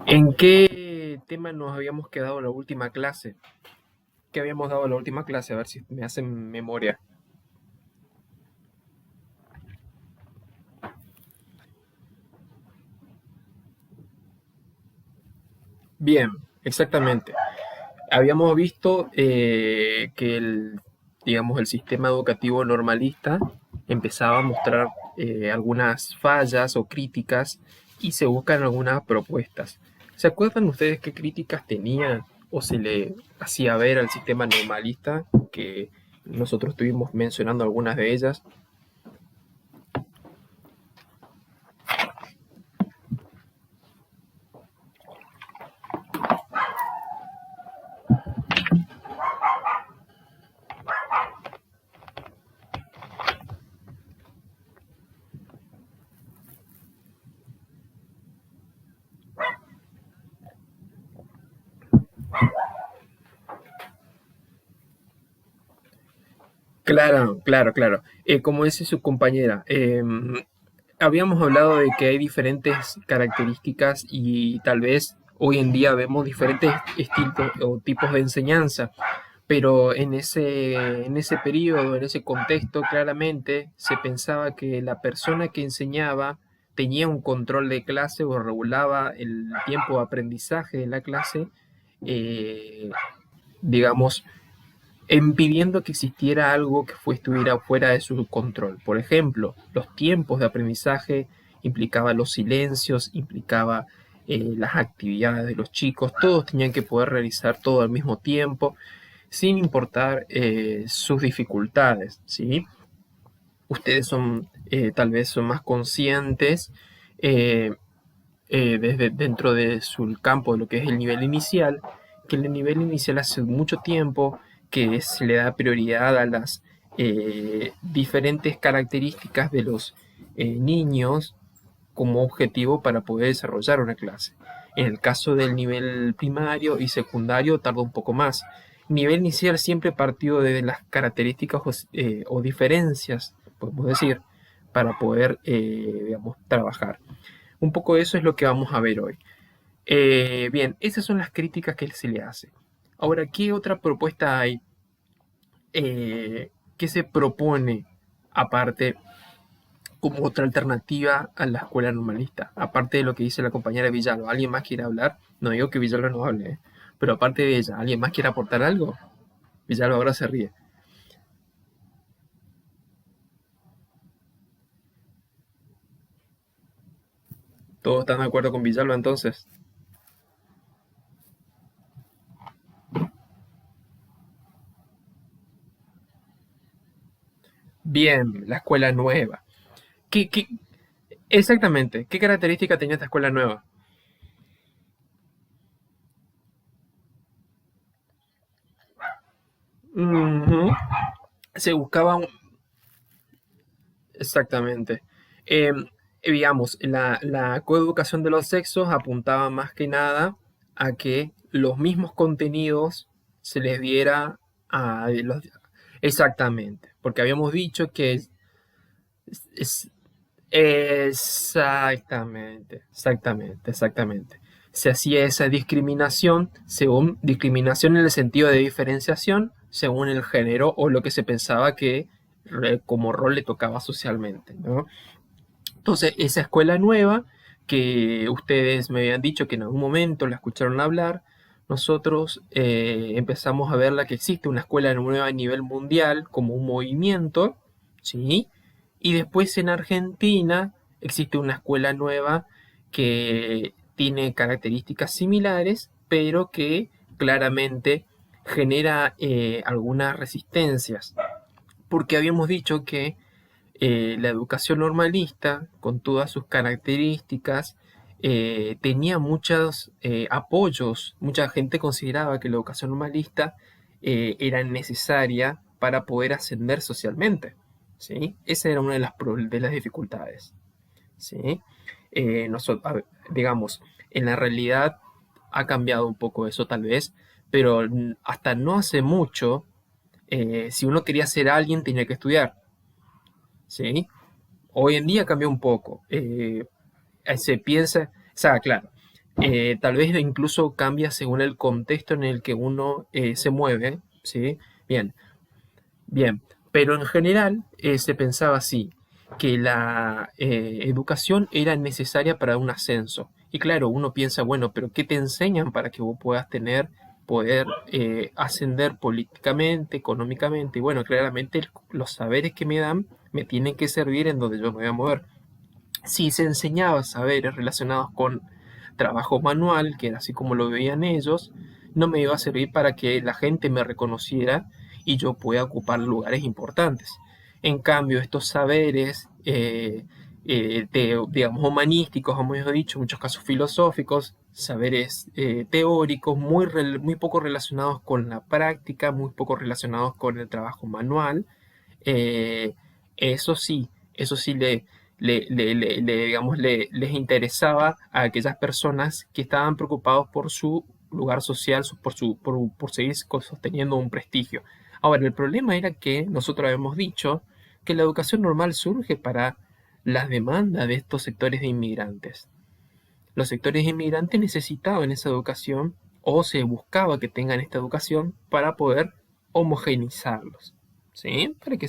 ¿En qué tema nos habíamos quedado en la última clase? ¿Qué habíamos dado en la última clase? A ver si me hacen memoria. Bien, exactamente. Habíamos visto que digamos, el sistema educativo normalista empezaba a mostrar algunas fallas o críticas y se buscan algunas propuestas. ¿Se acuerdan ustedes qué críticas tenía o se le hacía ver al sistema normalista? Que nosotros estuvimos mencionando algunas de ellas. Claro, claro, claro. Como dice su compañera, habíamos hablado de que hay diferentes características y tal vez hoy en día vemos diferentes estilos o tipos de enseñanza, pero en ese periodo, en ese contexto, claramente se pensaba que la persona que enseñaba tenía un control de clase o regulaba el tiempo de aprendizaje de la clase, eh, digamos, impidiendo que existiera algo que estuviera fuera de su control. Por ejemplo, los tiempos de aprendizaje implicaba los silencios, implicaba las actividades de los chicos, todos tenían que poder realizar todo al mismo tiempo, sin importar sus dificultades, ¿sí? Ustedes tal vez son más conscientes eh, desde dentro de su campo de lo que es el nivel inicial, que el nivel inicial hace mucho tiempo que se le da prioridad a las diferentes características de los niños como objetivo para poder desarrollar una clase. En el caso del nivel primario y secundario tarda un poco más. Nivel inicial siempre partió de las características o diferencias, podemos decir, para poder, digamos, trabajar. Un poco eso es lo que vamos a ver hoy. Bien, esas son las críticas que se le hace. Ahora, ¿qué otra propuesta hay? ¿Qué se propone aparte como otra alternativa a la escuela normalista? Aparte de lo que dice la compañera Villalba, ¿alguien más quiere hablar? No digo que Villalba no hable, pero aparte de ella, ¿alguien más quiere aportar algo? Villalba ahora se ríe. ¿Todos están de acuerdo con Villalba entonces? Bien, la escuela nueva. ¿Qué, exactamente, qué característica tenía esta escuela nueva? Ujú. Se buscaba exactamente. Eh, digamos, la coeducación de los sexos apuntaba más que nada a que los mismos contenidos se les diera a los... Exactamente, porque habíamos dicho que es- exactamente, exactamente, exactamente. Se hacía esa discriminación según discriminación en el sentido de diferenciación según el género o lo que se pensaba que como rol le tocaba socialmente, ¿no? Entonces, esa escuela nueva que ustedes me habían dicho que en algún momento la escucharon hablar, nosotros empezamos a verla que existe una escuela nueva a nivel mundial como un movimiento, ¿sí? Y después en Argentina existe una escuela nueva que tiene características similares, pero que claramente genera algunas resistencias, porque habíamos dicho que la educación normalista, con todas sus características, tenía muchos apoyos. Mucha gente consideraba que la educación normalista era necesaria para poder ascender socialmente. ¿Sí? Esa era una de las dificultades. ¿Sí? Digamos, en la realidad ha cambiado un poco eso tal vez, pero hasta no hace mucho, si uno quería ser alguien tenía que estudiar. ¿Sí? Hoy en día cambió un poco. Se piensa, o sea, claro, Tal vez incluso cambia según el contexto en el que uno se mueve, ¿sí? Bien, bien. Pero en general se pensaba así, que la educación era necesaria para un ascenso. Y claro, uno piensa, bueno, pero ¿qué te enseñan para que vos puedas poder ascender políticamente, económicamente? Y bueno, claramente los saberes que me dan me tienen que servir en donde yo me voy a mover. Si se enseñaba saberes relacionados con trabajo manual, que era así como lo veían ellos, no me iba a servir para que la gente me reconociera y yo pueda ocupar lugares importantes. En cambio, estos saberes, digamos, humanísticos, como hemos dicho, en muchos casos filosóficos, saberes teóricos, muy poco relacionados con la práctica, muy poco relacionados con el trabajo manual, eh, eso sí digamos, les interesaba a aquellas personas que estaban preocupados por su lugar social, por seguir sosteniendo un prestigio. Ahora, el problema era que nosotros habíamos dicho que la educación normal surge para las demandas de estos sectores de inmigrantes. Los sectores de inmigrantes necesitaban esa educación o se buscaba que tengan esta educación para poder homogeneizarlos, ¿sí? Para que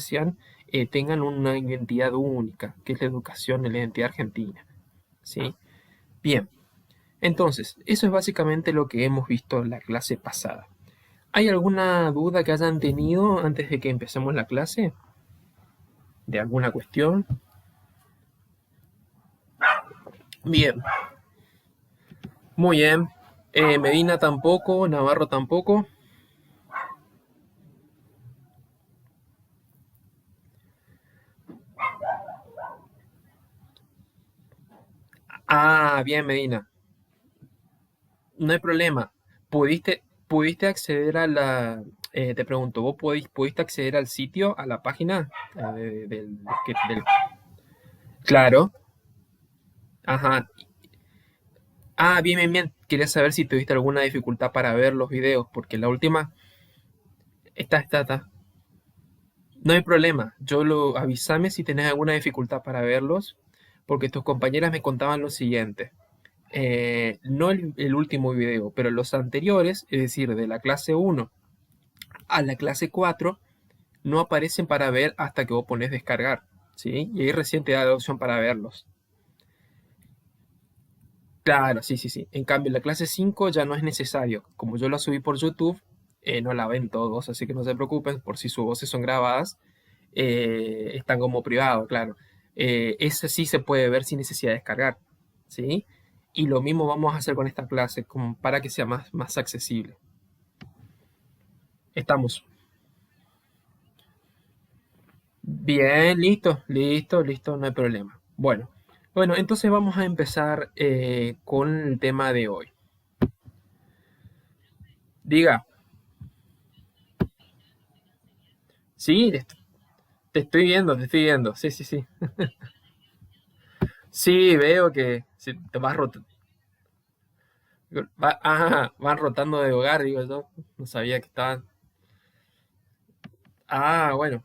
tengan una identidad única, que es la educación en la identidad argentina, ¿sí? Bien, entonces, eso es básicamente lo que hemos visto en la clase pasada. ¿Hay alguna duda que hayan tenido antes de que empecemos la clase? ¿De alguna cuestión? Bien, muy bien. Medina tampoco, Navarro tampoco. Ah, bien, Medina. No hay problema. ¿Pudiste acceder a te pregunto, ¿pudiste acceder al sitio, a la página Claro. Ajá. Ah, bien, bien, bien. Quería saber si tuviste alguna dificultad para ver los videos, porque la última... Está. No hay problema. Avísame si tenés alguna dificultad para verlos, porque tus compañeras me contaban lo siguiente. No el último video, pero los anteriores, es decir, de la clase 1 a la clase 4 no aparecen para ver hasta que vos pones descargar, ¿sí? Y ahí recién te da la opción para verlos. Claro, sí, sí, sí. En cambio, la clase 5 ya no es necesario. Como yo la subí por YouTube, no la ven todos, así que no se preocupen por si sus voces son grabadas. Están como privado, claro. Ese sí se puede ver sin necesidad de descargar, ¿sí? Y lo mismo vamos a hacer con esta clase, como para que sea más accesible. Estamos. Bien, listo, listo, listo, no hay problema. Bueno, entonces vamos a empezar con el tema de hoy. Diga, sí, te estoy viendo, te estoy viendo. Sí, sí, sí. Sí, veo que te vas rotando. Van rotando de hogar, digo yo. No sabía que estaban. Ah, bueno.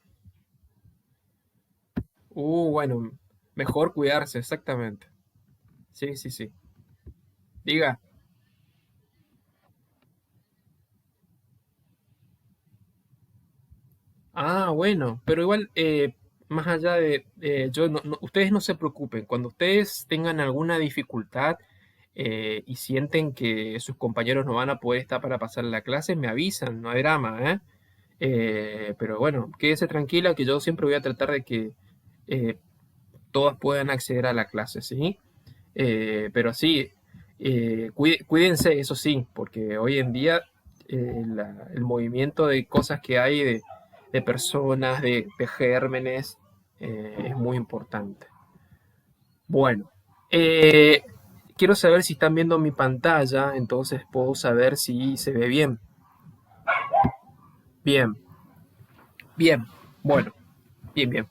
Bueno. Mejor cuidarse, exactamente. Sí, sí, sí. Diga. Ah, bueno, pero igual, más allá ustedes no se preocupen, cuando ustedes tengan alguna dificultad y sienten que sus compañeros no van a poder estar para pasar la clase, me avisan, no hay drama, ¿eh? Pero bueno, quédese tranquila que yo siempre voy a tratar de que eh, todas puedan acceder a la clase, ¿sí? Pero sí, cuídense, eso sí, porque hoy en día el movimiento de cosas que hay, de personas, de gérmenes, es muy importante. Bueno, eh, quiero saber si están viendo mi pantalla, entonces puedo saber si se ve bien. Bien, bien, bueno, bien, bien.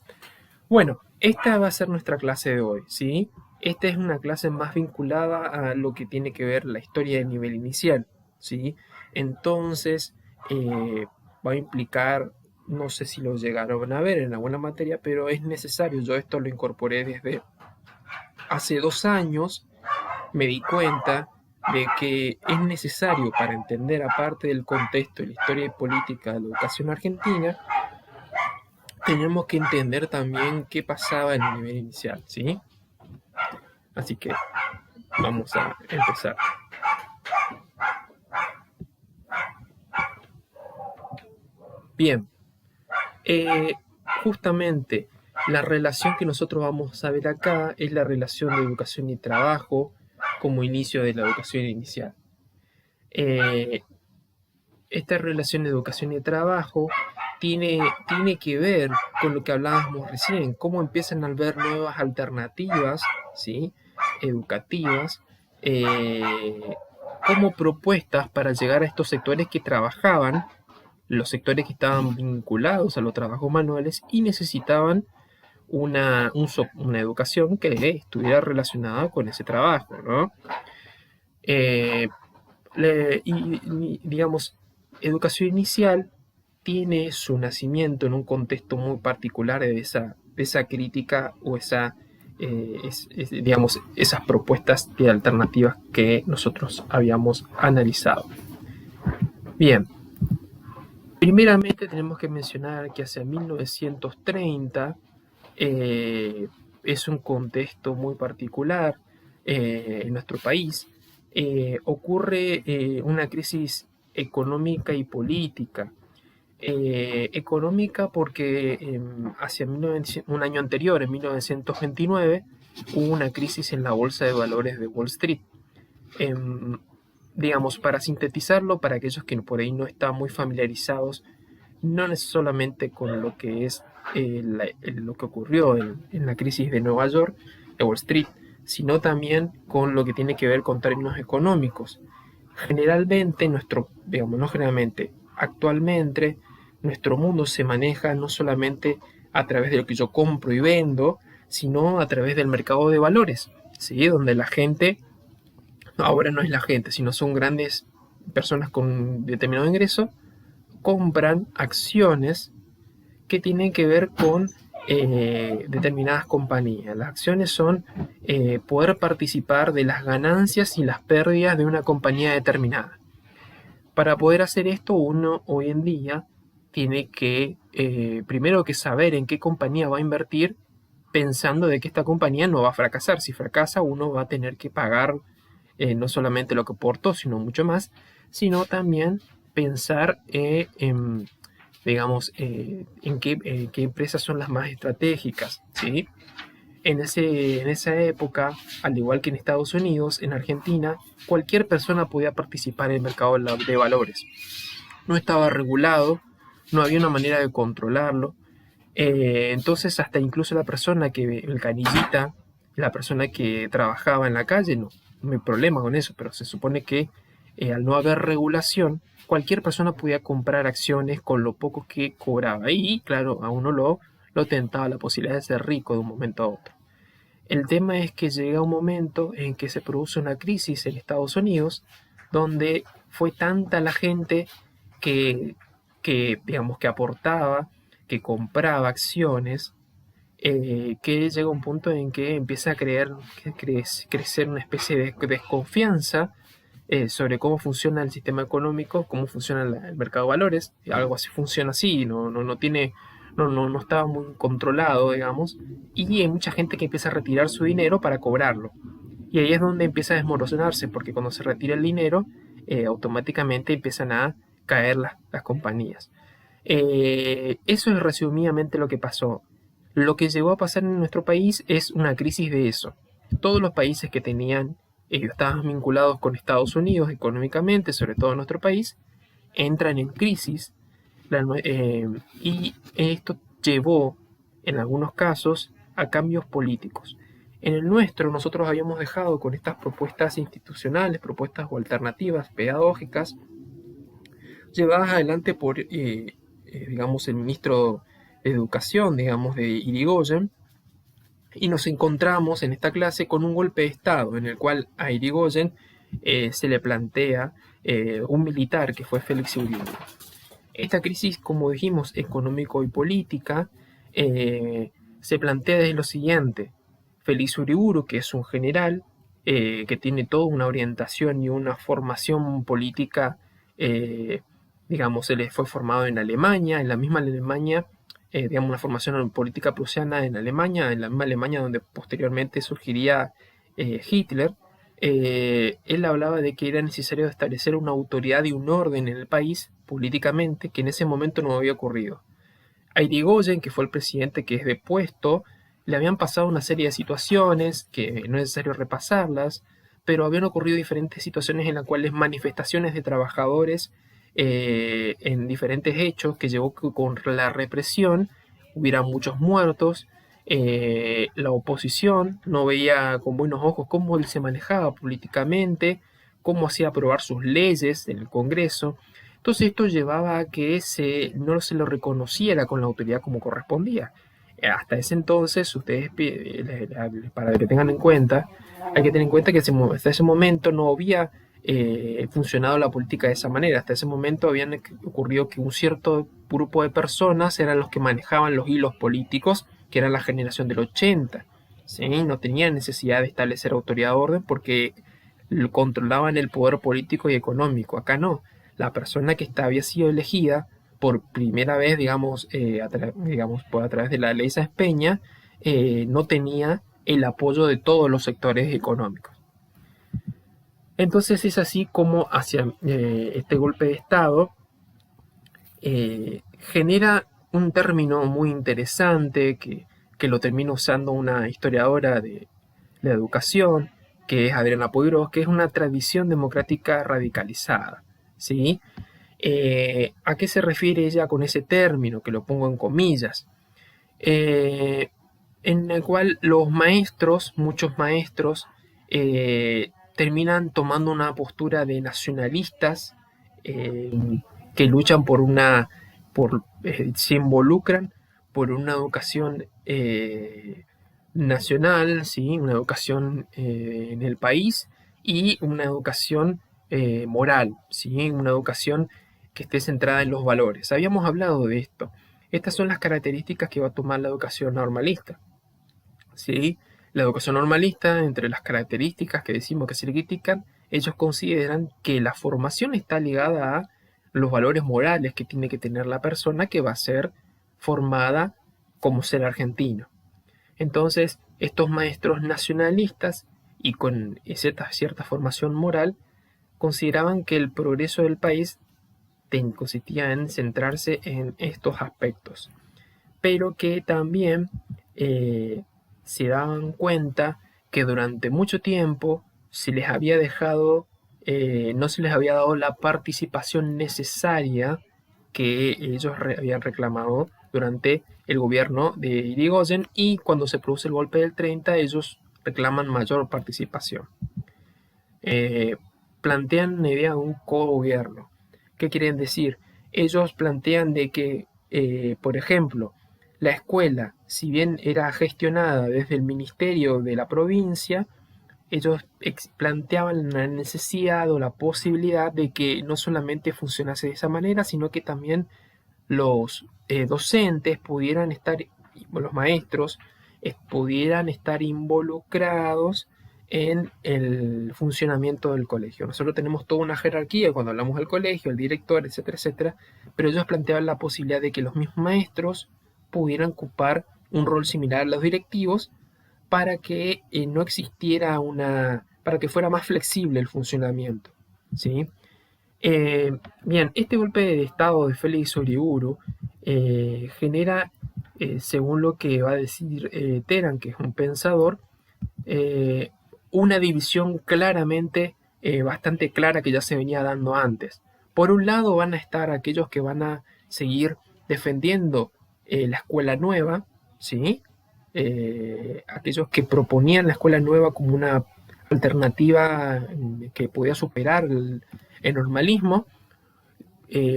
Bueno, esta va a ser nuestra clase de hoy, ¿sí? Esta es una clase más vinculada a lo que tiene que ver la historia de nivel inicial, ¿sí? Entonces, va a implicar, no sé si lo llegaron a ver en alguna materia, pero es necesario. Yo esto lo incorporé desde hace 2 años, me di cuenta de que es necesario para entender, aparte del contexto de la historia y política de la educación argentina, tenemos que entender también qué pasaba en el nivel inicial, ¿sí? Así que vamos a empezar. Bien, eh, justamente la relación que nosotros vamos a ver acá es la relación de educación y trabajo como inicio de la educación inicial. Esta relación de educación y trabajo tiene que ver con lo que hablábamos recién, cómo empiezan a haber nuevas alternativas, ¿sí? Educativas, como propuestas para llegar a estos sectores que trabajaban, los sectores que estaban vinculados a los trabajos manuales y necesitaban una educación que estuviera relacionada con ese trabajo, ¿no? Eh, digamos, educación inicial tiene su nacimiento en un contexto muy particular de esa crítica o digamos, esas propuestas de alternativas que nosotros habíamos analizado. Bien, primeramente tenemos que mencionar que hacia 1930 es un contexto muy particular en nuestro país. Ocurre una crisis económica y política. Económica porque hacia un año anterior, en 1929, hubo una crisis en la bolsa de valores de Wall Street. Digamos, para sintetizarlo, para aquellos que por ahí no están muy familiarizados, no es solamente con lo que es lo que ocurrió en la crisis de Nueva York, de Wall Street, sino también con lo que tiene que ver con términos económicos. Generalmente, no generalmente, actualmente, nuestro mundo se maneja no solamente a través de lo que yo compro y vendo, sino a través del mercado de valores, ¿sí? Donde la gente, ahora no es la gente, sino son grandes personas con determinado ingreso, compran acciones que tienen que ver con determinadas compañías. Las acciones son poder participar de las ganancias y las pérdidas de una compañía determinada. Para poder hacer esto, uno hoy en día tiene que, primero que saber en qué compañía va a invertir, pensando de que esta compañía no va a fracasar. Si fracasa, uno va a tener que pagar no solamente lo que aportó, sino mucho más, sino también pensar en, digamos, en qué empresas son las más estratégicas, ¿sí? En esa época, al igual que en Estados Unidos, en Argentina, cualquier persona podía participar en el mercado de valores. No estaba regulado, no había una manera de controlarlo. Entonces, hasta incluso el canillita, la persona que trabajaba en la calle, no hay problema con eso, pero se supone que al no haber regulación, cualquier persona podía comprar acciones con lo poco que cobraba. Y claro, a uno lo tentaba la posibilidad de ser rico de un momento a otro. El tema es que llega un momento en que se produce una crisis en Estados Unidos, donde fue tanta la gente que, digamos, que aportaba, que compraba acciones, que llega un punto en que empieza a crecer una especie de desconfianza sobre cómo funciona el sistema económico, cómo funciona el mercado de valores. Algo así funciona así, no estaba muy controlado, digamos, y hay mucha gente que empieza a retirar su dinero para cobrarlo. Y ahí es donde empieza a desmoronarse, porque cuando se retira el dinero, automáticamente empiezan a caer las compañías. Eso es resumidamente lo que pasó. Lo que llegó a pasar en nuestro país es una crisis de eso. Todos los países que tenían, ellos estaban vinculados con Estados Unidos económicamente, sobre todo en nuestro país, entran en crisis y esto llevó, en algunos casos, a cambios políticos. En el nuestro, nosotros habíamos dejado con estas propuestas institucionales, propuestas o alternativas pedagógicas, llevadas adelante por, digamos, el ministro de Educación, digamos, de Irigoyen, y nos encontramos en esta clase con un golpe de Estado, en el cual a Irigoyen se le plantea un militar que fue Félix Uriburu. Esta crisis, como dijimos, económico y política, se plantea desde lo siguiente. Félix Uriburu, que es un general, que tiene toda una orientación y una formación política, digamos, él fue formado en Alemania, en la misma Alemania, digamos, una formación política prusiana en Alemania, en la misma Alemania donde posteriormente surgiría Hitler. Él hablaba de que era necesario establecer una autoridad y un orden en el país políticamente que en ese momento no había ocurrido. A Irigoyen, que fue el presidente que es depuesto, le habían pasado una serie de situaciones que no es necesario repasarlas, pero habían ocurrido diferentes situaciones en las cuales manifestaciones de trabajadores en diferentes hechos que llevó que con la represión hubiera muchos muertos. La oposición no veía con buenos ojos cómo él se manejaba políticamente, cómo hacía aprobar sus leyes en el Congreso. Entonces esto llevaba a que no se lo reconociera con la autoridad como correspondía. Hasta ese entonces, para que tengan en cuenta, hay que tener en cuenta que hasta ese momento no había funcionado la política de esa manera. Hasta ese momento habían ocurrido que un cierto grupo de personas eran los que manejaban los hilos políticos, que era la generación del 80. ¿Sí? No tenían necesidad de establecer autoridad de orden porque controlaban el poder político y económico. Acá no. La persona que había sido elegida por primera vez, digamos, a través de la ley Sáenz Peña, no tenía el apoyo de todos los sectores económicos. Entonces es así como hacia este golpe de Estado genera un término muy interesante que lo termina usando una historiadora de la educación, que es Adriana Poirot, que es una tradición democrática radicalizada. ¿Sí? ¿A qué se refiere ella con ese término, que lo pongo en comillas? En el cual los maestros, muchos maestros, terminan tomando una postura de nacionalistas que luchan se involucran por una educación nacional, ¿sí? Una educación en el país y una educación moral, ¿sí? Una educación que esté centrada en los valores. Habíamos hablado de esto. Estas son las características que va a tomar la educación normalista. ¿Sí? La educación normalista, entre las características que decimos que se le critican, ellos consideran que la formación está ligada a los valores morales que tiene que tener la persona que va a ser formada como ser argentino. Entonces, estos maestros nacionalistas y con cierta formación moral consideraban que el progreso del país consistía en centrarse en estos aspectos, pero que también se daban cuenta que durante mucho tiempo se les había dejado, no se les había dado la participación necesaria que ellos habían reclamado durante el gobierno de Irigoyen, y cuando se produce el golpe del 30 ellos reclaman mayor participación. Plantean una idea de un cogobierno. ¿Qué quieren decir? Ellos plantean de que, por ejemplo, la escuela, si bien era gestionada desde el ministerio de la provincia, ellos planteaban la necesidad o la posibilidad de que no solamente funcionase de esa manera, sino que también los docentes pudieran estar, los maestros, pudieran estar involucrados en el funcionamiento del colegio. Nosotros tenemos toda una jerarquía cuando hablamos del colegio, el director, etcétera, etcétera, pero ellos planteaban la posibilidad de que los mismos maestros pudieran ocupar un rol similar a los directivos para que no existiera para que fuera más flexible el funcionamiento, ¿sí? Bien, este golpe de estado de Félix Uriburu genera, según lo que va a decir Terán, que es un pensador, una división claramente bastante clara que ya se venía dando antes. Por un lado van a estar aquellos que van a seguir defendiendo la escuela nueva, ¿sí? Aquellos que proponían la escuela nueva como una alternativa que podía superar el normalismo.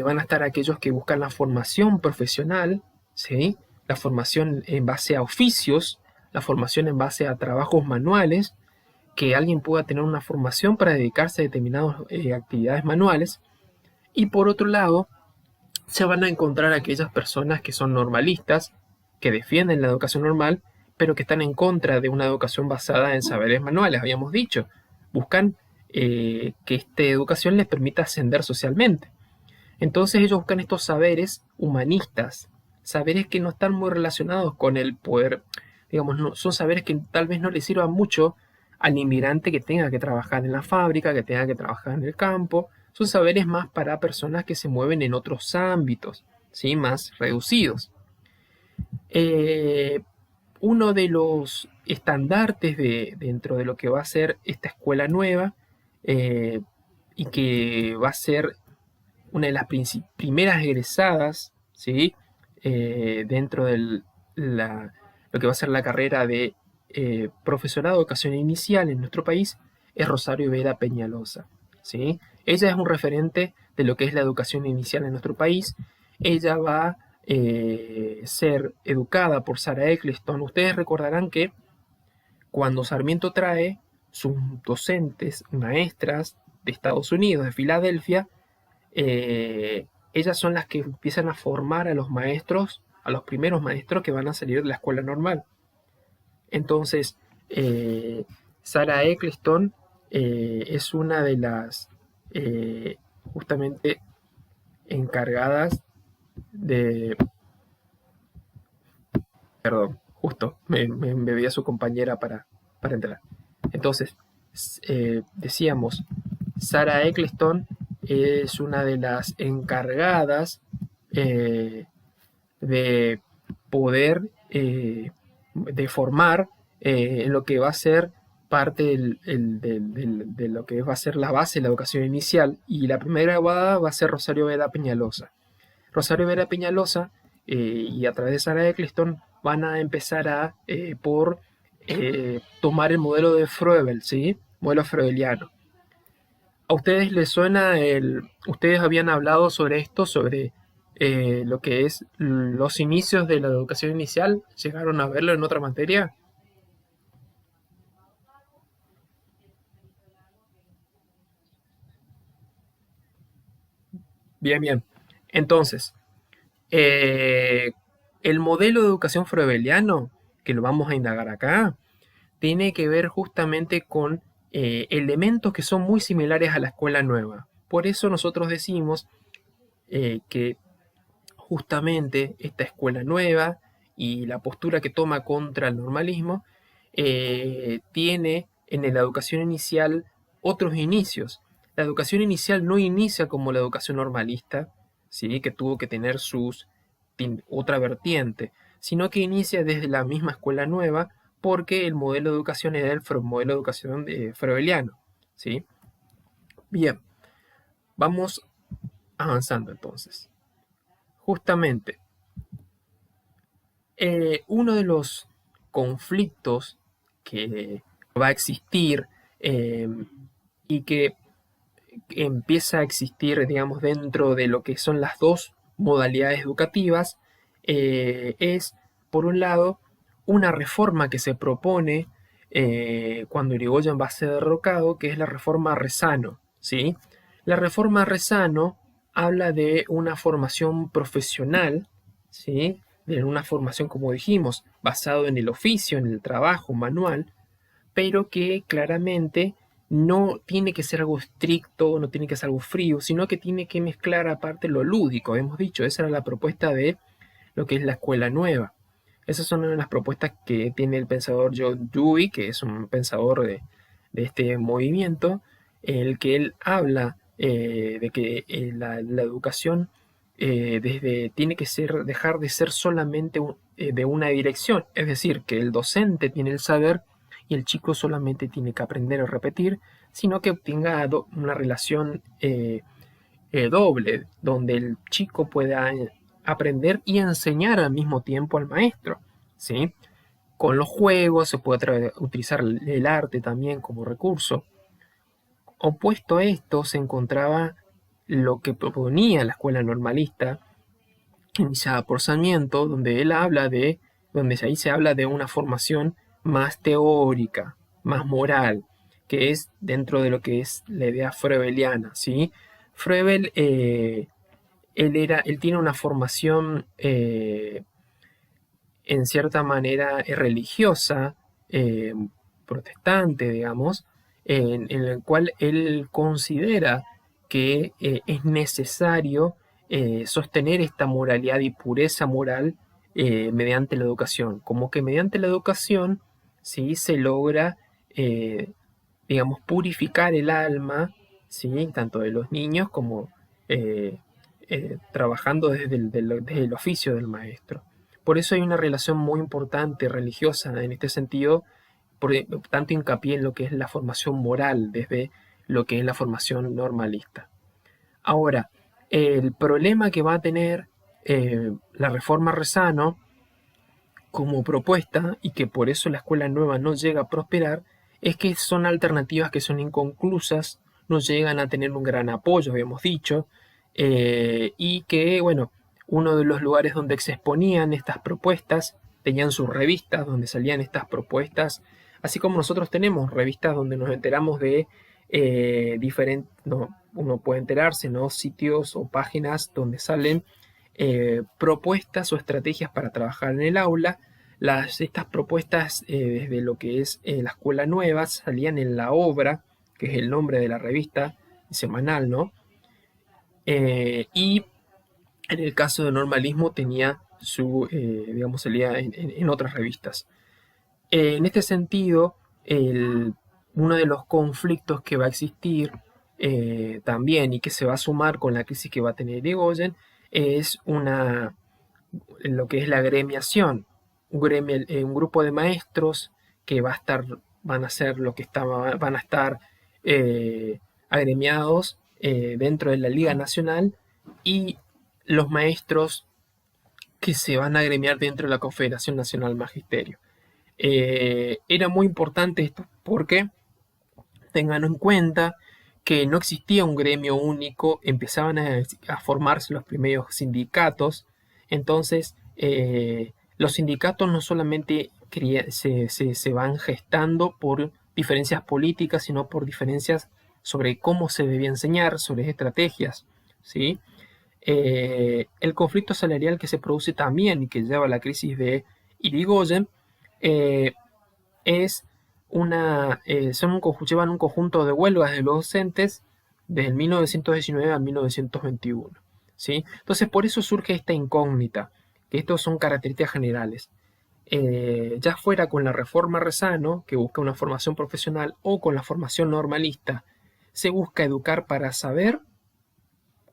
Van a estar aquellos que buscan la formación profesional, ¿sí? La formación en base a oficios, la formación en base a trabajos manuales, que alguien pueda tener una formación para dedicarse a determinadas actividades manuales. Y por otro lado, se van a encontrar aquellas personas que son normalistas, que defienden la educación normal, pero que están en contra de una educación basada en saberes manuales, habíamos dicho. Buscan que esta educación les permita ascender socialmente. Entonces ellos buscan estos saberes humanistas, saberes que no están muy relacionados con el poder, digamos, no, son saberes que tal vez no les sirvan mucho al inmigrante que tenga que trabajar en la fábrica, que tenga que trabajar en el campo. Son saberes más para personas que se mueven en otros ámbitos, ¿sí? Más reducidos. Eh, Uno de los estandartes dentro de lo que va a ser esta escuela nueva, eh, y que va a ser una de las primeras egresadas, ¿sí? Dentro de lo que va a ser la carrera de profesorado de educación inicial en nuestro país, es Rosario Vera Peñalosa, ¿sí? Ella es un referente de lo que es la educación inicial en nuestro país. Ella va a ser educada por Sarah Eccleston. Ustedes recordarán que cuando Sarmiento trae sus docentes, maestras de Estados Unidos, de Filadelfia, ellas son las que empiezan a formar a los maestros, a los primeros maestros que van a salir de la escuela normal. Entonces, Sarah Eccleston es una de las justamente encargadas de... Perdón, justo, me embebí a su compañera para entrar. Entonces, decíamos, Sarah Eccleston es una de las encargadas de poder de formar en lo que va a ser parte de lo que va a ser la base de la educación inicial, y la primera graduada va a ser Rosario Vera Peñalosa. Rosario Vera Peñalosa y a través de Sarah Eccleston van a empezar a por tomar el modelo de Froebel, ¿sí? Modelo freudiano. ¿A ustedes les suena ustedes habían hablado sobre esto, sobre lo que es los inicios de la educación inicial? ¿Llegaron a verlo en otra materia? Bien, bien. Entonces, eh, el modelo de educación froebeliano, que lo vamos a indagar acá, tiene que ver justamente con elementos que son muy similares a la escuela nueva. Por eso nosotros decimos que justamente esta escuela nueva y la postura que toma contra el normalismo tiene en la educación inicial otros inicios. La educación inicial no inicia como la educación normalista, ¿sí? Que tuvo que tener otra vertiente, sino que inicia desde la misma escuela nueva, porque el modelo de educación era el modelo de educación froebeliano, ¿sí? Bien, vamos avanzando entonces. Justamente, uno de los conflictos que va a existir eh, y que empieza a existir, digamos, dentro de lo que son las dos modalidades educativas, es, por un lado, una reforma que se propone cuando Irigoyen va a ser derrocado, que es la reforma Rezano, ¿sí? La reforma Rezano habla de una formación profesional, ¿sí? De una formación, como dijimos, basado en el oficio, en el trabajo manual, pero que claramente no tiene que ser algo estricto, no tiene que ser algo frío, sino que tiene que mezclar aparte lo lúdico. Hemos dicho, esa era la propuesta de lo que es la escuela nueva. Esas son una de las propuestas que tiene el pensador John Dewey, que es un pensador de este movimiento, en el que él habla de que la educación tiene que dejar de ser solamente de una dirección, es decir, que el docente tiene el saber y el chico solamente tiene que aprender a repetir, sino que tenga una relación doble, donde el chico pueda aprender y enseñar al mismo tiempo al maestro, ¿sí? Con los juegos se puede utilizar el arte también como recurso. Opuesto a esto se encontraba lo que proponía la escuela normalista, iniciada por Sarmiento, donde ahí se habla de una formación más teórica, más moral, que es dentro de lo que es la idea froebeliana, ¿sí? Froebel, él tiene una formación en cierta manera religiosa, protestante, digamos, en el cual él considera que es necesario sostener esta moralidad y pureza moral mediante la educación. Como que mediante la educación sí se logra, digamos, purificar el alma, ¿sí? Tanto de los niños como eh, trabajando desde el oficio del maestro. Por eso hay una relación muy importante religiosa en este sentido, por tanto hincapié en lo que es la formación moral desde lo que es la formación normalista. Ahora, el problema que va a tener la reforma Rezano como propuesta y que por eso la escuela nueva no llega a prosperar es que son alternativas que son inconclusas, no llegan a tener un gran apoyo, habíamos dicho, y que, bueno, uno de los lugares donde se exponían estas propuestas, tenían sus revistas donde salían estas propuestas, así como nosotros tenemos revistas donde nos enteramos de diferentes, no, uno puede enterarse, ¿no? Sitios o páginas donde salen propuestas o estrategias para trabajar en el aula. Estas propuestas desde lo que es la escuela nueva salían en La Obra, que es el nombre de la revista semanal, ¿no? Y en el caso de normalismo tenía digamos, salía en otras revistas. En este sentido, uno de los conflictos que va a existir también y que se va a sumar con la crisis que va a tener Irigoyen es lo que es la agremiación, un grupo de maestros que van a ser lo que van a estar agremiados dentro de la Liga Nacional y los maestros que se van a agremiar dentro de la Confederación Nacional Magisterio. Era muy importante esto porque tengan en cuenta que no existía un gremio único, empezaban a formarse los primeros sindicatos, entonces los sindicatos no solamente se van gestando por diferencias políticas, sino por diferencias sobre cómo se debía enseñar, sobre estrategias, ¿sí? El conflicto salarial que se produce también y que lleva a la crisis de Irigoyen eh, es llevan un conjunto de huelgas de los docentes desde el 1919 a 1921. ¿Sí? Entonces, por eso surge esta incógnita, que estos son características generales. Ya fuera con la reforma Rezano, que busca una formación profesional, o con la formación normalista, se busca educar para saber,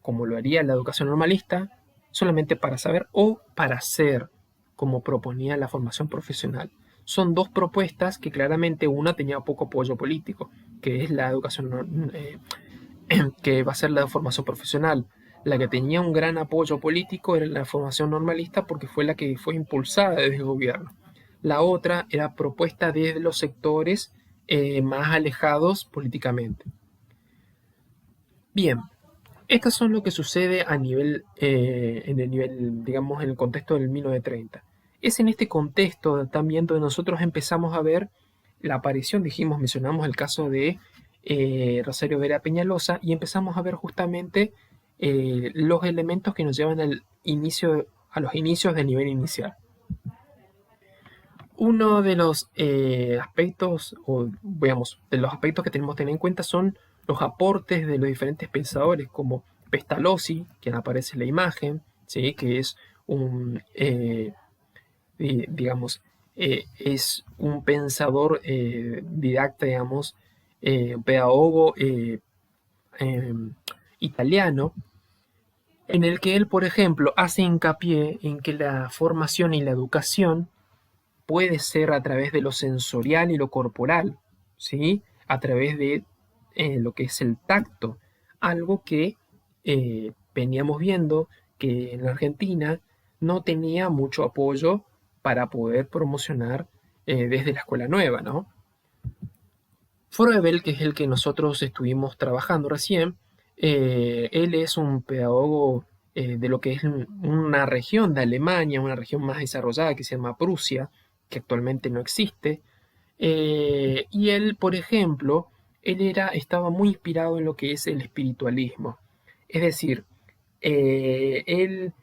como lo haría la educación normalista, solamente para saber o para ser, como proponía la formación profesional. Son dos propuestas que claramente una tenía poco apoyo político, que es la educación que va a ser la formación profesional. La que tenía un gran apoyo político era la formación normalista porque fue la que fue impulsada desde el gobierno. La otra era propuesta desde los sectores más alejados políticamente. Bien, esto son lo que sucede en el nivel, digamos, en el contexto del 1930. Es en este contexto también donde nosotros empezamos a ver la aparición, mencionamos el caso de Rosario Vera Peñalosa y empezamos a ver justamente los elementos que nos llevan a los inicios del nivel inicial. Uno de los aspectos, o veamos, de los aspectos que tenemos que tener en cuenta son los aportes de los diferentes pensadores, como Pestalozzi, quien aparece en la imagen, ¿sí? Que es digamos, es un pensador didacta, digamos, un pedagogo italiano, en el que él, por ejemplo, hace hincapié en que la formación y la educación puede ser a través de lo sensorial y lo corporal, ¿sí? A través de lo que es el tacto, algo que veníamos viendo que en la Argentina no tenía mucho apoyo para poder promocionar desde la escuela nueva, ¿no? Froebel, que es el que nosotros estuvimos trabajando recién, él es un pedagogo de lo que es una región de Alemania, una región más desarrollada que se llama Prusia, que actualmente no existe. Y él, por ejemplo, estaba muy inspirado en lo que es el espiritualismo. Es decir, él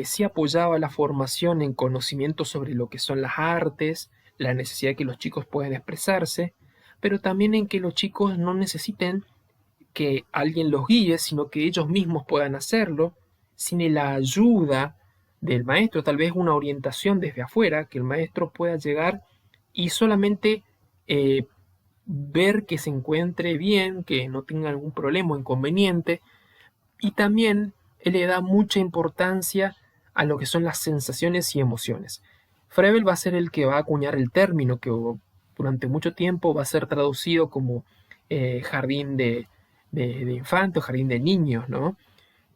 sí apoyaba la formación en conocimiento sobre lo que son las artes, la necesidad de que los chicos puedan expresarse, pero también en que los chicos no necesiten que alguien los guíe, sino que ellos mismos puedan hacerlo, sin la ayuda del maestro, tal vez una orientación desde afuera, que el maestro pueda llegar y solamente eh, ver que se encuentre bien, que no tenga algún problema o inconveniente, y también él le da mucha importancia a lo que son las sensaciones y emociones. Froebel va a ser el que va a acuñar el término que durante mucho tiempo va a ser traducido como jardín de infantes o jardín de niños, ¿no?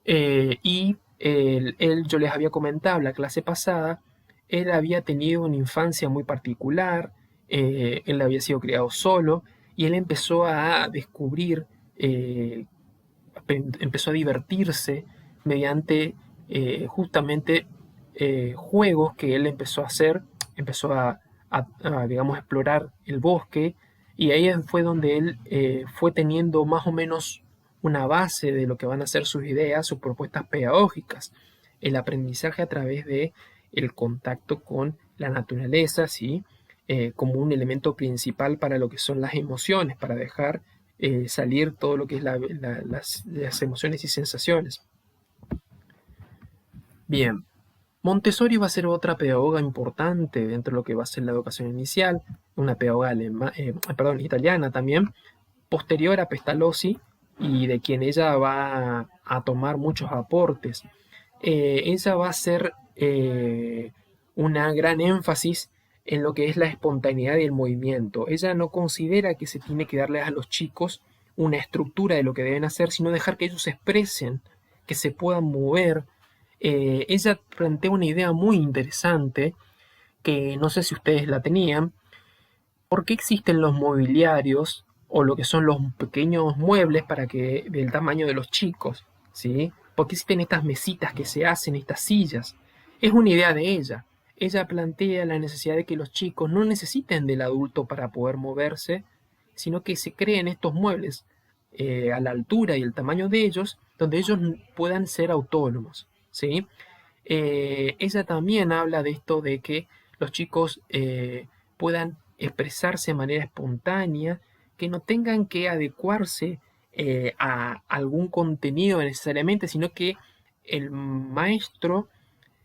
Yo les había comentado la clase pasada, él había tenido una infancia muy particular, él había sido criado solo y él empezó a descubrir, empezó a divertirse mediante justamente juegos que él empezó a hacer, empezó digamos, explorar el bosque y ahí fue donde él fue teniendo más o menos una base de lo que van a ser sus ideas, sus propuestas pedagógicas, el aprendizaje a través de el contacto con la naturaleza, ¿sí? Como un elemento principal para lo que son las emociones, para dejar salir todo lo que es las emociones y sensaciones. Bien, Montessori va a ser otra pedagoga importante dentro de lo que va a ser la educación inicial, una pedagoga italiana también, posterior a Pestalozzi y de quien ella va a tomar muchos aportes. Ella va a hacer una gran énfasis en lo que es la espontaneidad y el movimiento. Ella no considera que se tiene que darle a los chicos una estructura de lo que deben hacer, sino dejar que ellos se expresen, que se puedan mover. Ella plantea una idea muy interesante que no sé si ustedes la tenían. ¿Por qué existen los mobiliarios o lo que son los pequeños muebles para que del tamaño de los chicos? ¿Sí? ¿Por qué existen estas mesitas que se hacen, estas sillas? Es una idea de ella. Ella plantea la necesidad de que los chicos no necesiten del adulto para poder moverse, sino que se creen estos muebles a la altura y el tamaño de ellos, donde ellos puedan ser autónomos. ¿Sí? Ella también habla de esto de que los chicos puedan expresarse de manera espontánea, que no tengan que adecuarse a algún contenido necesariamente, sino que el maestro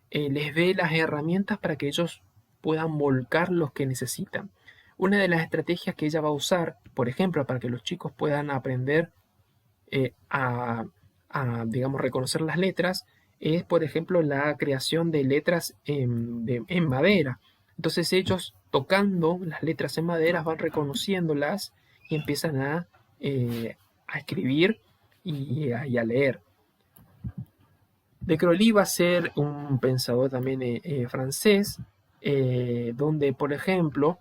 les dé las herramientas para que ellos puedan volcar los que necesitan. Una de las estrategias que ella va a usar, por ejemplo, para que los chicos puedan aprender digamos, reconocer las letras, es, por ejemplo, la creación de letras en madera. Entonces ellos, tocando las letras en madera, van reconociéndolas y empiezan a escribir y a leer. De Crowley va a ser un pensador también francés, donde, por ejemplo,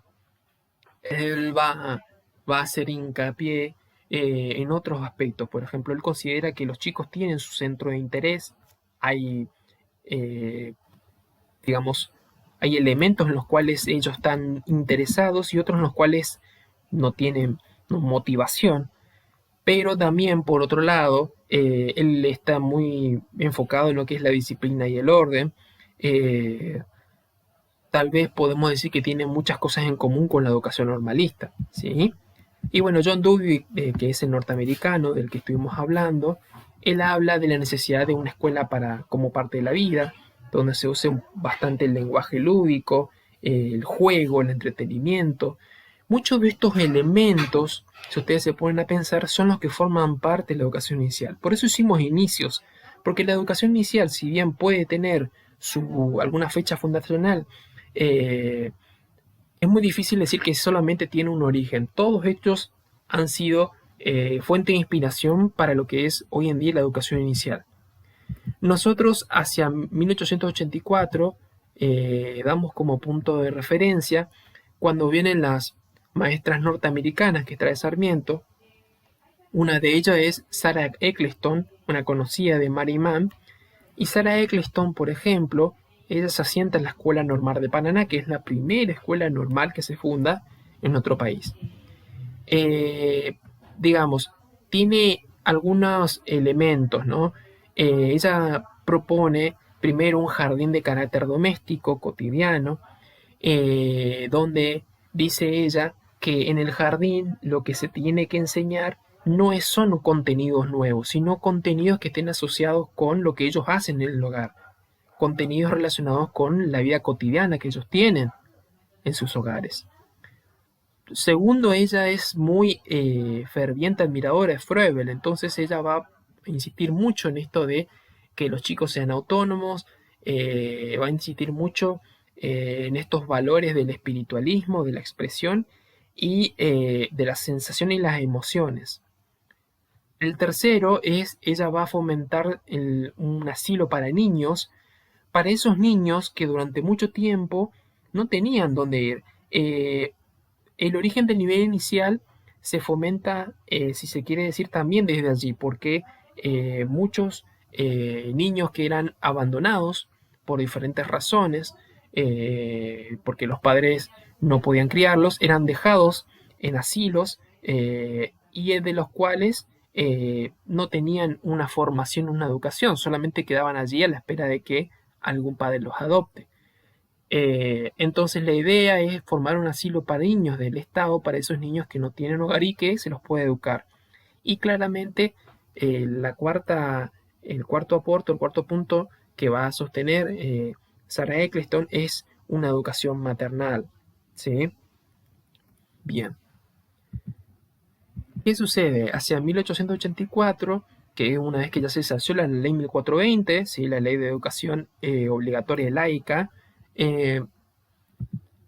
él va a hacer hincapié en otros aspectos. Por ejemplo, él considera que los chicos tienen su centro de interés, hay, eh, digamos, hay elementos en los cuales ellos están interesados y otros en los cuales no tienen motivación. Pero también, por otro lado, él está muy enfocado en lo que es la disciplina y el orden. Eh, Tal vez podemos decir que tiene muchas cosas en común con la educación normalista, ¿sí? Y bueno, John Dewey, que es el norteamericano del que estuvimos hablando, él habla de la necesidad de una escuela como parte de la vida, donde se use bastante el lenguaje lúdico, el juego, el entretenimiento. Muchos de estos elementos, si ustedes se ponen a pensar, son los que forman parte de la educación inicial. Por eso hicimos inicios, porque la educación inicial, si bien puede tener alguna fecha fundacional, es muy difícil decir que solamente tiene un origen. Todos estos han sido fuente de inspiración para lo que es hoy en día la educación inicial. Nosotros hacia 1884 damos como punto de referencia cuando vienen las maestras norteamericanas que trae Sarmiento. Una de ellas es Sarah Eccleston, una conocida de Mary Mann. Y Sarah Eccleston, por ejemplo, ella se asienta en la Escuela Normal de Paraná, que es la primera escuela normal que se funda en nuestro país. Digamos, tiene algunos elementos, ¿no? Ella propone primero un jardín de carácter doméstico, cotidiano, donde dice ella que en el jardín lo que se tiene que enseñar son contenidos nuevos, sino contenidos que estén asociados con lo que ellos hacen en el hogar, contenidos relacionados con la vida cotidiana que ellos tienen en sus hogares. Segundo, ella es muy ferviente admiradora de Froebel, entonces ella va a insistir mucho en esto de que los chicos sean autónomos, va a insistir mucho en estos valores del espiritualismo, de la expresión y de la sensación y las emociones. El tercero es, ella va a fomentar un asilo para niños, para esos niños que durante mucho tiempo no tenían dónde ir. El origen del nivel inicial se fomenta, si se quiere decir, también desde allí, porque muchos niños que eran abandonados por diferentes razones, porque los padres no podían criarlos, eran dejados en asilos y de los cuales no tenían una formación, una educación, solamente quedaban allí a la espera de que algún padre los adopte. Entonces la idea es formar un asilo para niños del Estado, para esos niños que no tienen hogar y que se los puede educar. Y claramente el cuarto aporte, el cuarto punto que va a sostener Sarah Eccleston es una educación maternal. ¿Sí? Bien. ¿Qué sucede? Hacia 1884, que es una vez que ya se sanció la ley 1420, ¿sí? La ley de educación obligatoria y laica, en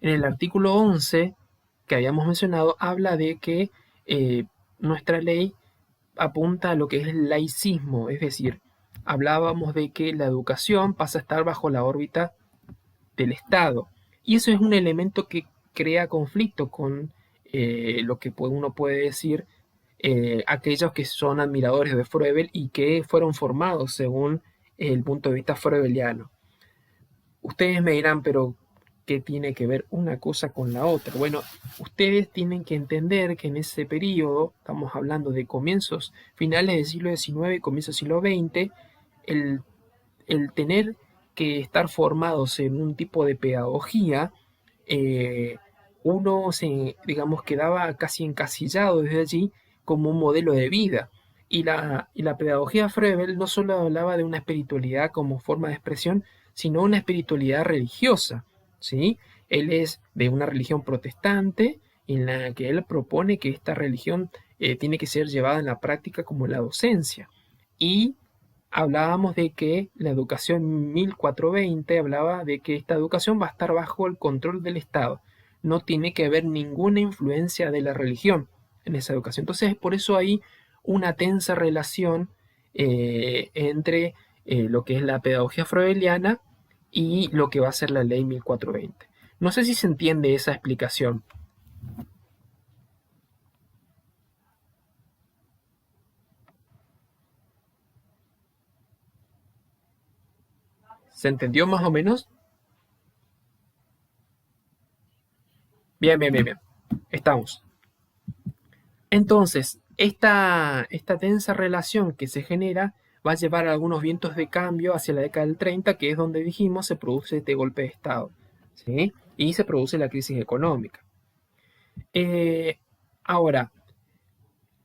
el artículo 11 que habíamos mencionado, habla de que nuestra ley apunta a lo que es el laicismo, es decir, hablábamos de que la educación pasa a estar bajo la órbita del Estado. Y eso es un elemento que crea conflicto con lo que uno puede decir aquellos que son admiradores de Froebel y que fueron formados según el punto de vista froebeliano. Ustedes me dirán, pero ¿qué tiene que ver una cosa con la otra? Bueno, ustedes tienen que entender que en ese periodo, estamos hablando de comienzos, finales del siglo XIX y comienzos del siglo XX, el tener que estar formados en un tipo de pedagogía, uno se, digamos, quedaba casi encasillado desde allí como un modelo de vida. Y la pedagogía Froebel no solo hablaba de una espiritualidad como forma de expresión, sino una espiritualidad religiosa, ¿sí? Él es de una religión protestante en la que él propone que esta religión tiene que ser llevada en la práctica como la docencia. Y hablábamos de que la educación 1420 hablaba de que esta educación va a estar bajo el control del Estado. No tiene que haber ninguna influencia de la religión en esa educación. Entonces, por eso hay una tensa relación entre lo que es la pedagogía froebeliana y lo que va a ser la ley 1420. No sé si se entiende esa explicación. ¿Se entendió más o menos? Bien, bien, bien, bien. Estamos. Entonces, esta tensa relación que se genera va a llevar a algunos vientos de cambio hacia la década del 30, que es donde dijimos se produce este golpe de Estado, ¿sí? Y se produce la crisis económica. Eh, Ahora,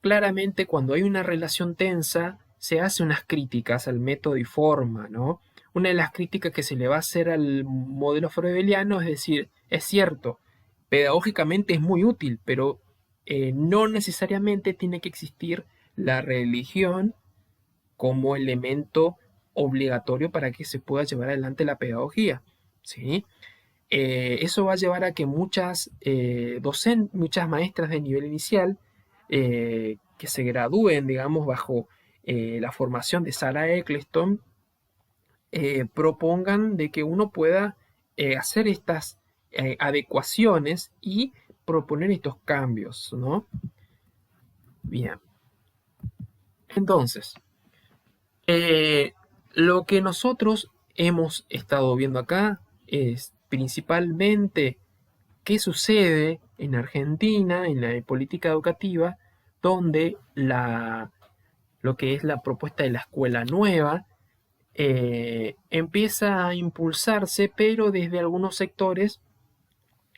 claramente cuando hay una relación tensa, se hace unas críticas al método y forma, ¿no? Una de las críticas que se le va a hacer al modelo froebeliano es decir, es cierto, pedagógicamente es muy útil, pero no necesariamente tiene que existir la religión como elemento obligatorio para que se pueda llevar adelante la pedagogía, ¿sí? Eso va a llevar a que muchas muchas maestras de nivel inicial que se gradúen, digamos, bajo la formación de Sarah Eccleston, propongan de que uno pueda hacer estas adecuaciones y proponer estos cambios, ¿no? Bien. Entonces, lo que nosotros hemos estado viendo acá es principalmente qué sucede en Argentina, en la política educativa, donde lo que es la propuesta de la escuela nueva empieza a impulsarse, pero desde algunos sectores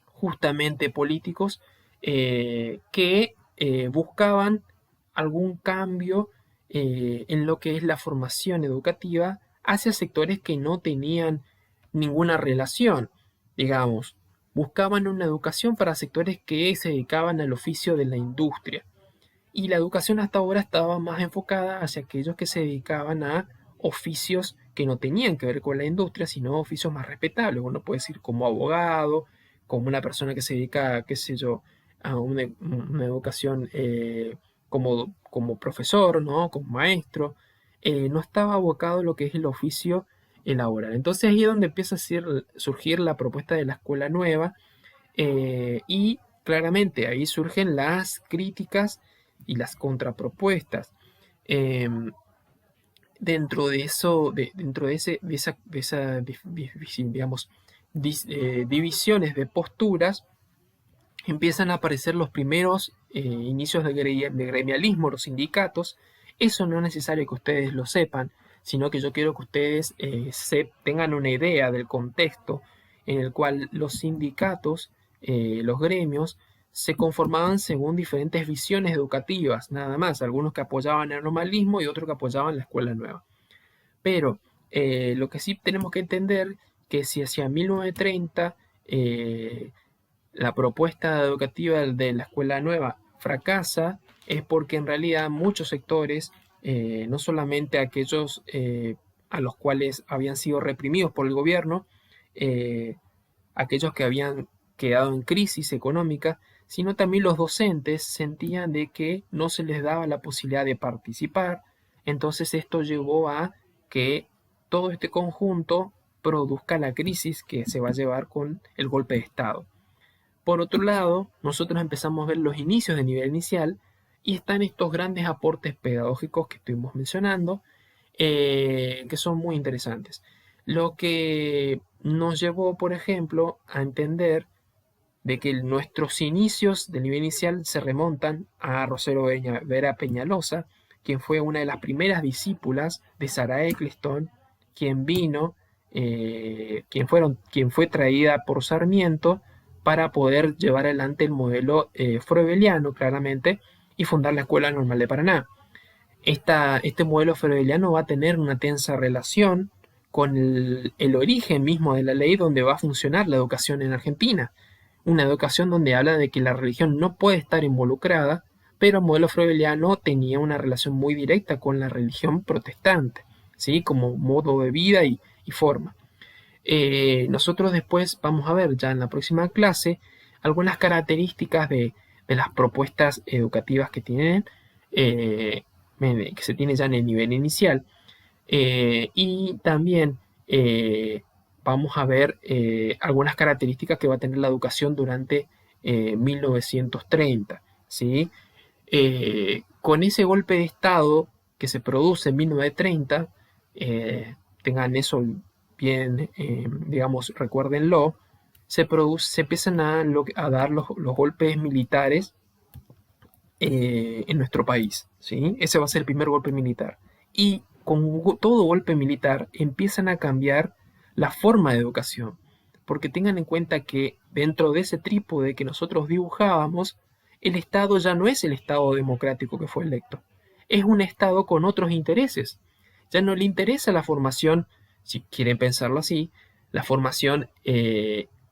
justamente políticos que buscaban algún cambio en lo que es la formación educativa hacia sectores que no tenían ninguna relación, digamos. Buscaban una educación para sectores que se dedicaban al oficio de la industria. Y la educación hasta ahora estaba más enfocada hacia aquellos que se dedicaban a oficios que no tenían que ver con la industria, sino oficios más respetables. Uno puede decir como abogado, como una persona que se dedica, qué sé yo, a una educación como profesor, ¿no? Como maestro. No estaba abocado a lo que es el oficio laboral. Entonces ahí es donde empieza a surgir la propuesta de la escuela nueva, y claramente ahí surgen las críticas y las contrapropuestas. Em, Dentro de eso, dentro de esa digamos, divisiones de posturas, empiezan a aparecer los primeros inicios de gremialismo, los sindicatos. Eso no es necesario que ustedes lo sepan, sino que yo quiero que ustedes tengan una idea del contexto en el cual los sindicatos, los gremios, se conformaban según diferentes visiones educativas, nada más, algunos que apoyaban el normalismo y otros que apoyaban la escuela nueva. Pero lo que sí tenemos que entender que si hacia 1930 la propuesta educativa de la escuela nueva fracasa, es porque en realidad muchos sectores, no solamente aquellos a los cuales habían sido reprimidos por el gobierno, eh, aquellos que habían quedado en crisis económica, sino también los docentes sentían de que no se les daba la posibilidad de participar. Entonces esto llevó a que todo este conjunto produzca la crisis que se va a llevar con el golpe de Estado. Por otro lado, nosotros empezamos a ver los inicios de nivel inicial y están estos grandes aportes pedagógicos que estuvimos mencionando, que son muy interesantes. Lo que nos llevó, por ejemplo, a entender de que nuestros inicios del nivel inicial se remontan a Rosero Vera Peñalosa, quien fue una de las primeras discípulas de Sarah Eccleston, quien vino, quien fue traída por Sarmiento para poder llevar adelante el modelo froebeliano, claramente, y fundar la Escuela Normal de Paraná. Este modelo froebeliano va a tener una tensa relación con el origen mismo de la ley donde va a funcionar la educación en Argentina. Una educación donde habla de que la religión no puede estar involucrada, pero el modelo froebeliano tenía una relación muy directa con la religión protestante, ¿sí? Como modo de vida y forma. Nosotros después vamos a ver ya en la próxima clase algunas características de las propuestas educativas que tienen, que se tiene ya en el nivel inicial, y también vamos a ver algunas características que va a tener la educación durante 1930, ¿sí? Con ese golpe de Estado que se produce en 1930, tengan eso bien, digamos, recuérdenlo, se empiezan a dar los golpes militares en nuestro país, ¿sí? Ese va a ser el primer golpe militar. Y con todo golpe militar empiezan a cambiar la forma de educación, porque tengan en cuenta que dentro de ese trípode que nosotros dibujábamos, el Estado ya no es el Estado democrático que fue electo, es un Estado con otros intereses. Ya no le interesa la formación, si quieren pensarlo así, la formación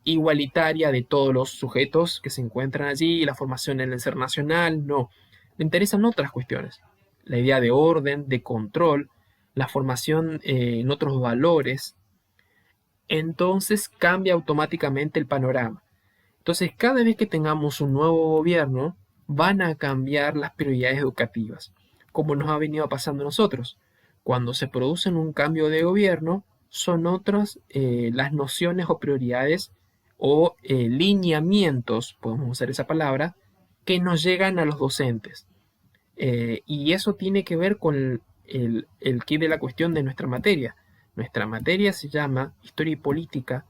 igualitaria de todos los sujetos que se encuentran allí, la formación en el ser nacional, no. Le interesan otras cuestiones. La idea de orden, de control, la formación en otros valores. Entonces cambia automáticamente el panorama. Entonces cada vez que tengamos un nuevo gobierno, van a cambiar las prioridades educativas, como nos ha venido pasando a nosotros. Cuando se produce un cambio de gobierno, son otras las nociones o prioridades o lineamientos, podemos usar esa palabra, que nos llegan a los docentes. Y eso tiene que ver con el quid de la cuestión de nuestra materia. Nuestra materia se llama Historia y Política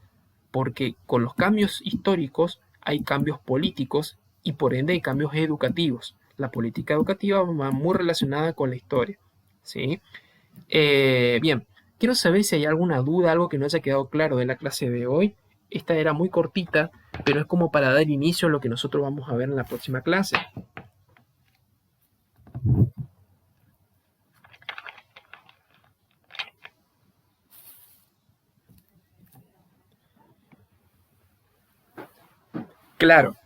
porque con los cambios históricos hay cambios políticos y por ende hay cambios educativos. La política educativa va muy relacionada con la historia, ¿sí? Bien, Quiero saber si hay alguna duda, algo que no haya quedado claro de la clase de hoy. Esta era muy cortita, pero es como para dar inicio a lo que nosotros vamos a ver en la próxima clase. Claro,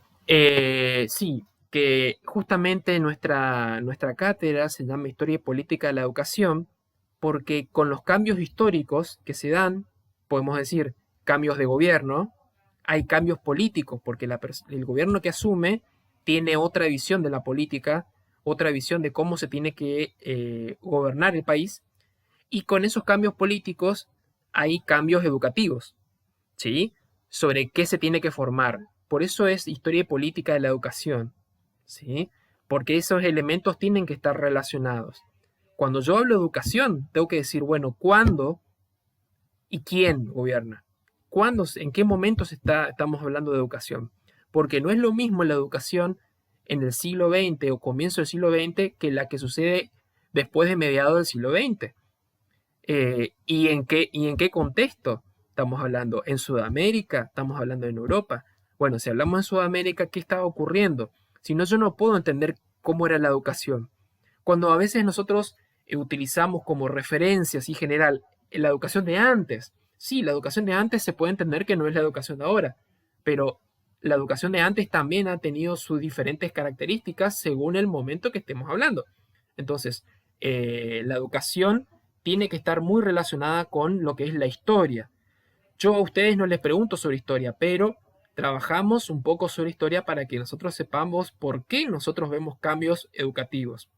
sí, que justamente nuestra cátedra se llama Historia y Política de la Educación, porque con los cambios históricos que se dan, podemos decir cambios de gobierno, hay cambios políticos, porque el gobierno que asume tiene otra visión de la política, otra visión de cómo se tiene que gobernar el país, y con esos cambios políticos hay cambios educativos. ¿Sí? Sobre qué se tiene que formar. Por eso es historia y política de la educación, ¿sí? Porque esos elementos tienen que estar relacionados. Cuando yo hablo de educación, tengo que decir, bueno, ¿cuándo y quién gobierna? ¿Cuándo, en qué momentos estamos hablando de educación? Porque no es lo mismo la educación en el siglo XX o comienzo del siglo XX que la que sucede después de mediados del siglo XX. ¿Y en qué contexto estamos hablando? ¿En Sudamérica? ¿Estamos hablando en Europa? Bueno, si hablamos en Sudamérica, ¿qué estaba ocurriendo? Si no, yo no puedo entender cómo era la educación. Cuando a veces nosotros utilizamos como referencia así general la educación de antes. Sí, la educación de antes se puede entender que no es la educación de ahora, pero la educación de antes también ha tenido sus diferentes características según el momento que estemos hablando. Entonces, la educación tiene que estar muy relacionada con lo que es la historia. Yo a ustedes no les pregunto sobre historia, pero trabajamos un poco sobre historia para que nosotros sepamos por qué nosotros vemos cambios educativos.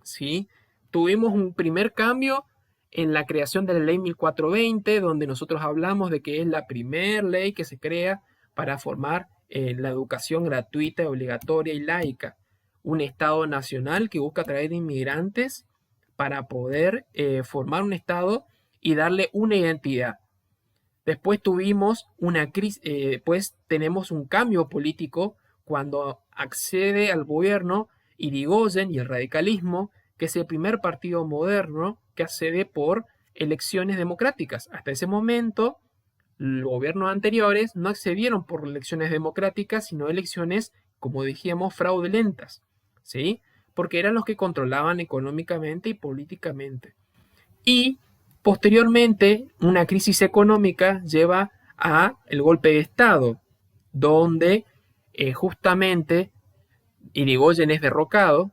¿Sí? Tuvimos un primer cambio en la creación de la ley 1420, donde nosotros hablamos de que es la primera ley que se crea para formar la educación gratuita, obligatoria y laica. Un Estado nacional que busca traer inmigrantes para poder formar un Estado y darle una identidad. Después tuvimos una crisis, pues tenemos un cambio político cuando accede al gobierno Irigoyen y el radicalismo, que es el primer partido moderno que accede por elecciones democráticas. Hasta ese momento, los gobiernos anteriores no accedieron por elecciones democráticas, sino elecciones, como dijimos, fraudulentas, ¿sí? Porque eran los que controlaban económicamente y políticamente. Y posteriormente, una crisis económica lleva a el golpe de Estado, donde justamente Irigoyen es derrocado,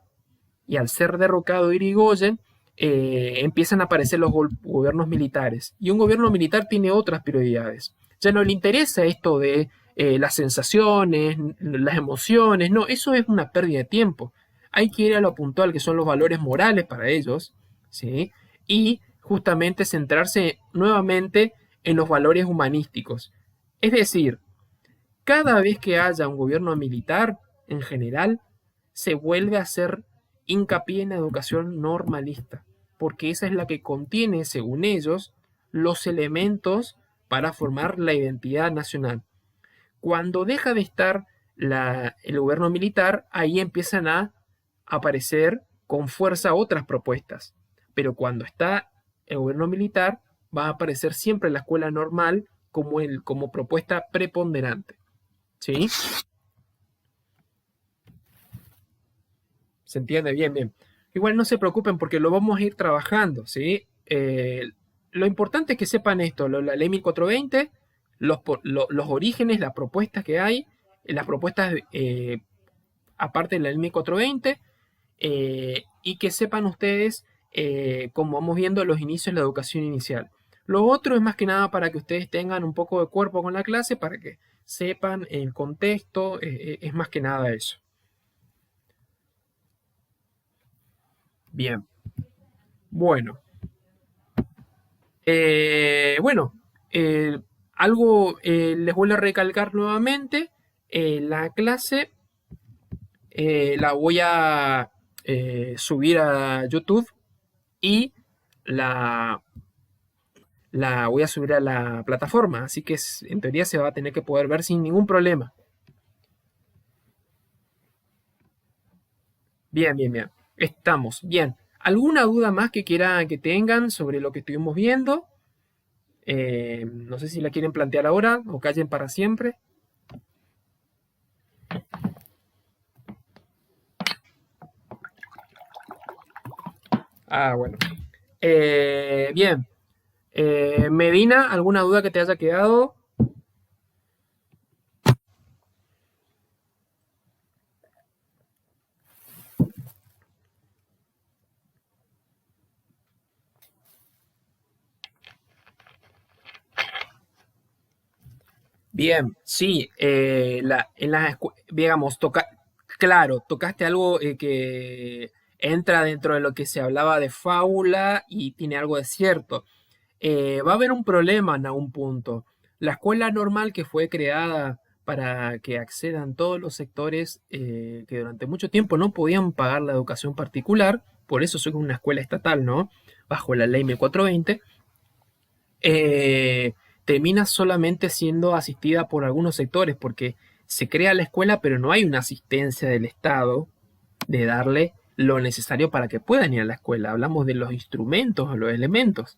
y al ser derrocado Irigoyen, empiezan a aparecer los gobiernos militares. Y un gobierno militar tiene otras prioridades. Ya no le interesa esto de las sensaciones, las emociones, no, eso es una pérdida de tiempo. Hay que ir a lo puntual, que son los valores morales para ellos, ¿sí? Y justamente centrarse nuevamente en los valores humanísticos. Es decir, cada vez que haya un gobierno militar, en general, se vuelve a hacer hincapié en la educación normalista, porque esa es la que contiene, según ellos, los elementos para formar la identidad nacional. Cuando deja de estar el gobierno militar, ahí empiezan a aparecer con fuerza otras propuestas. Pero cuando está el gobierno militar, va a aparecer siempre la escuela normal como propuesta preponderante. ¿Sí? ¿Se entiende? Bien, bien. Igual no se preocupen porque lo vamos a ir trabajando, ¿sí? Lo importante es que sepan esto, la ley 1420, los orígenes, las propuestas que hay, las propuestas aparte de la ley 1420, y que sepan ustedes, como vamos viendo, los inicios de la educación inicial. Lo otro es más que nada para que ustedes tengan un poco de cuerpo con la clase, para que sepan el contexto, es más que nada eso. Bien, bueno. Bueno, algo les vuelvo a recalcar nuevamente, la clase la voy a subir a YouTube y la, la voy a subir a la plataforma, así que en teoría se va a tener que poder ver sin ningún problema. Bien, bien, bien. Estamos, bien. ¿Alguna duda más que quieran que tengan sobre lo que estuvimos viendo? No sé si la quieren plantear ahora o callen para siempre. Bueno. Bien. Medina, ¿alguna duda que te haya quedado? Bien, sí, digamos, claro, tocaste algo que entra dentro de lo que se hablaba de fábula y tiene algo de cierto. Va a haber un problema en algún punto. La escuela normal que fue creada para que accedan todos los sectores que durante mucho tiempo no podían pagar la educación particular, por eso soy una escuela estatal, ¿no? Bajo la ley 1420, eh, termina solamente siendo asistida por algunos sectores, porque se crea la escuela, pero no hay una asistencia del Estado de darle lo necesario para que puedan ir a la escuela. Hablamos de los instrumentos o los elementos,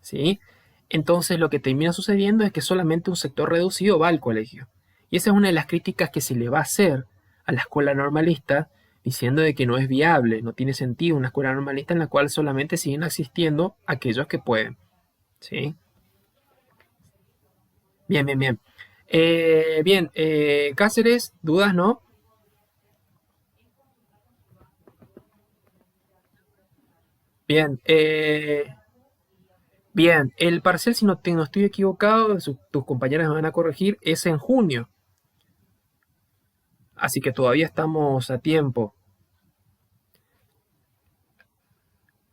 ¿sí? Entonces lo que termina sucediendo es que solamente un sector reducido va al colegio. Y esa es una de las críticas que se le va a hacer a la escuela normalista, diciendo de que no es viable, no tiene sentido una escuela normalista en la cual solamente siguen asistiendo aquellos que pueden, ¿sí? Bien, bien, bien. Bien, Cáceres, dudas, ¿no? Bien, bien. El parcial, si no estoy equivocado, tus compañeras me van a corregir, es en junio, así que todavía estamos a tiempo.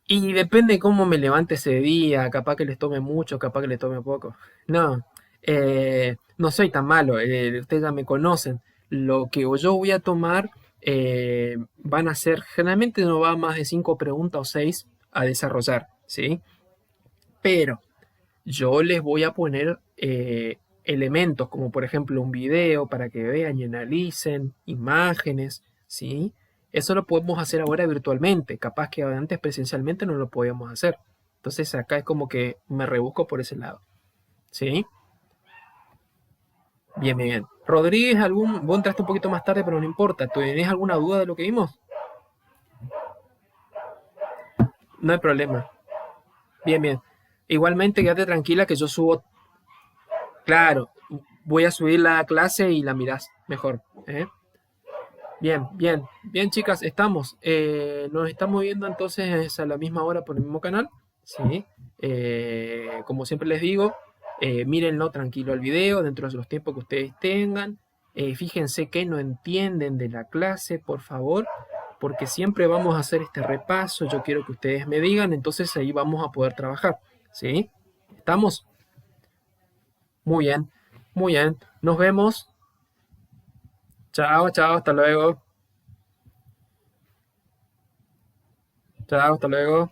Y depende cómo me levante ese día, capaz que les tome mucho, capaz que les tome poco. No, no soy tan malo, ustedes ya me conocen. Lo que yo voy a tomar van a ser, generalmente no va más de 5 preguntas o 6 a desarrollar, ¿sí? Pero yo les voy a poner elementos como por ejemplo un video para que vean y analicen, imágenes, ¿sí? Eso lo podemos hacer ahora virtualmente, capaz que antes presencialmente no lo podíamos hacer. Entonces acá es como que me rebusco por ese lado, ¿sí? Bien, bien, bien. Rodríguez, vos entraste un poquito más tarde, pero no importa. ¿Tenés alguna duda de lo que vimos? No hay problema. Bien, bien. Igualmente, quédate tranquila que yo subo. Claro, voy a subir la clase y la mirás mejor. ¿Eh? Bien, bien, bien, chicas, estamos. Nos estamos viendo entonces a la misma hora por el mismo canal. Sí. Como siempre les digo, mírenlo tranquilo el video dentro de los tiempos que ustedes tengan. Fíjense que no entienden de la clase, por favor, porque siempre vamos a hacer este repaso. Yo quiero que ustedes me digan, entonces ahí vamos a poder trabajar. ¿Sí? ¿Estamos? Muy bien, muy bien. Nos vemos. Chao, chao, hasta luego. Chao, hasta luego.